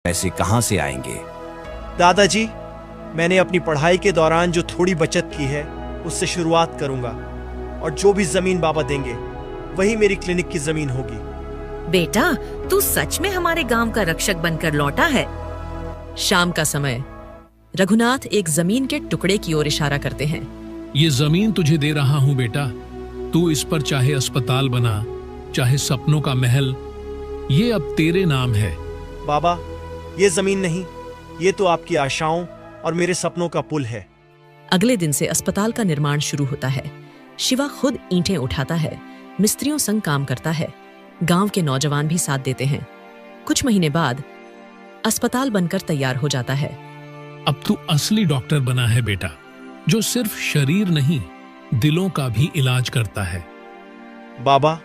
पैसे कहाँ से आएंगे? दादाजी, मैंने अपनी पढ़ाई के दौरान जो थोड़ी बचत की है उससे शुरुआत करूंगा, और जो भी जमीन बाबा देंगे वही मेरी क्लिनिक की जमीन होगी। बेटा, तू सच में हमारे गांव का रक्षक बनकर लौटा है। शाम का समय। रघुनाथ एक जमीन के टुकड़े की ओर इशारा करते हैं। ये जमीन तुझे दे रहा हूँ बेटा, तू इस पर चाहे अस्पताल बना, चाहे सपनों का महल, ये अब तेरे नाम है। बाबा, ये जमीन नहीं, ये तो आपकी आशाओं और मेरे सपनों का पुल है। अगले दिन से अस्पताल का निर्माण शुरू होता है। शिवा खुद ईंटें उठाता है, मिस्त्रियों संग काम करता है। गांव के नौजवान भी साथ देते हैं। कुछ महीने बाद अस्पताल बनकर तैयार हो जाता है। अब तू असली डॉक्टर बना है बेटा, जो सिर्फ शरीर नहीं, दिलों का भी इलाज करता है। बाबा,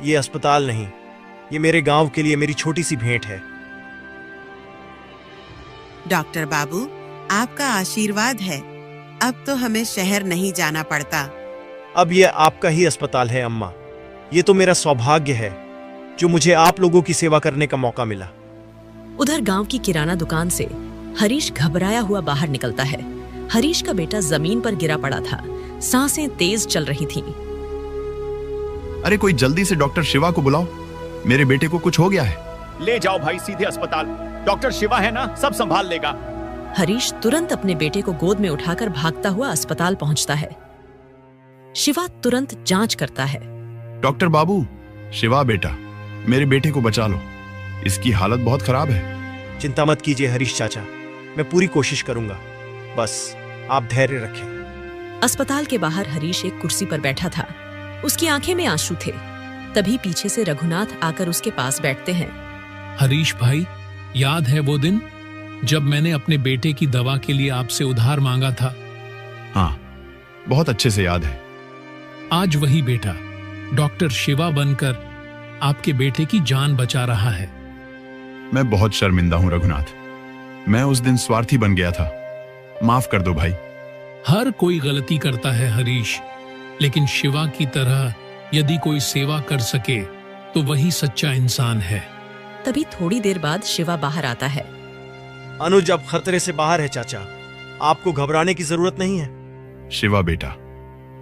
ये अस्पताल नहीं, ये मेरे गांव के लिए मेरी छोटी सी भेंट है। डॉक्टर बाबू, आपका आशीर्वाद है, अब तो हमें शहर नहीं जाना पड़ता। अब ये आपका ही अस्पताल है अम्मा। ये तो मेरा सौभाग्य है जो मुझे आप लोगों की सेवा करने का मौका मिला। उधर गांव की किराना दुकान से हरीश घबराया हुआ बाहर निकलता है। हरीश का बेटा जमीन पर गिरा पड़ा था, सांसें तेज चल रही थीं। अरे कोई जल्दी से डॉक्टर शिवा को बुलाओ, मेरे बेटे को कुछ हो गया है। ले जाओ भाई सीधे अस्पताल, डॉक्टर शिवा है ना, सब संभाल लेगा। हरीश तुरंत अपने बेटे को गोद में उठाकर भागता हुआ अस्पताल पहुंचता है। शिवा तुरंत जांच करता है। डॉक्टर बाबू, शिवा बेटा, मेरे बेटे को बचा लो, इसकी हालत बहुत खराब है। चिंता मत कीजिए हरीश चाचा, मैं पूरी कोशिश करूंगा, बस आप धैर्य रखें। अस्पताल के बाहर हरीश एक कुर्सी पर बैठा था। उसकी आंखें में आंसू थे। तभी पीछे से रघुनाथ आकर उसके पास बैठते हैं। हरीश भाई, याद है वो दिन जब मैंने अपने बेटे की दवा के लिए आपसे उधार मांगा था? हाँ, बहुत अच्छे से याद है। आज वही बेटा डॉक्टर शिवा बनकर आपके बेटे की जान बचा रहा है। मैं बहुत शर्मिंदा हूं रघुनाथ, मैं उस दिन स्वार्थी बन गया था, माफ कर दो भाई। हर कोई गलती करता है हरीश, लेकिन शिवा की तरह यदि कोई सेवा कर सके तो वही सच्चा इंसान है। तभी थोड़ी देर बाद शिवा बाहर आता है। अनुज अब खतरे से बाहर है चाचा, आपको घबराने की जरूरत नहीं है। शिवा बेटा,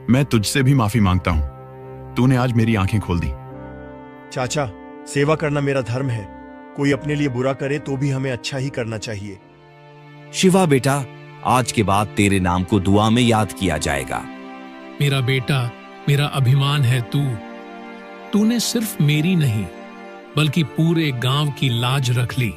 मैं तुझसे भी माफी मांगता हूं, तूने आज मेरी आंखें खोल दी। चाचा, सेवा करना मेरा धर्म है, कोई अपने लिए बुरा करे तो भी हमें अच्छा ही करना चाहिए। शिवा बेटा, आज के बाद तेरे नाम को दुआ में याद किया जाएगा। मेरा बेटा, मेरा अभिमान है तू। तूने सिर्फ मेरी नहीं बल्कि पूरे गांव की लाज रख ली।